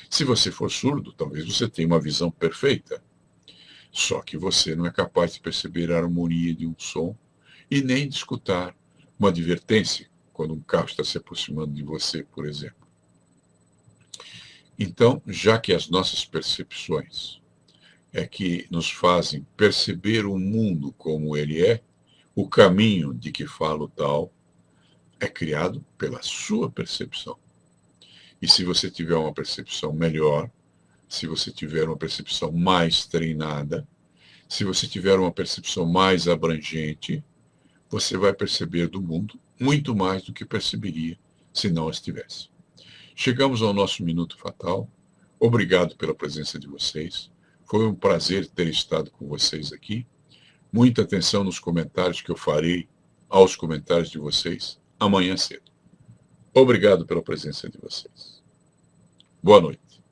Se você for surdo, talvez você tenha uma visão perfeita. Só que você não é capaz de perceber a harmonia de um som e nem de escutar uma advertência quando um carro está se aproximando de você, por exemplo. Então, já que as nossas percepções é que nos fazem perceber o mundo como ele é, o caminho de que fala o Tao é criado pela sua percepção. E se você tiver uma percepção melhor, se você tiver uma percepção mais treinada, se você tiver uma percepção mais abrangente, você vai perceber do mundo muito mais do que perceberia se não as tivesse. Chegamos ao nosso minuto fatal. Obrigado pela presença de vocês. Foi um prazer ter estado com vocês aqui. Muita atenção nos comentários que eu farei aos comentários de vocês amanhã cedo. Obrigado pela presença de vocês. Boa noite.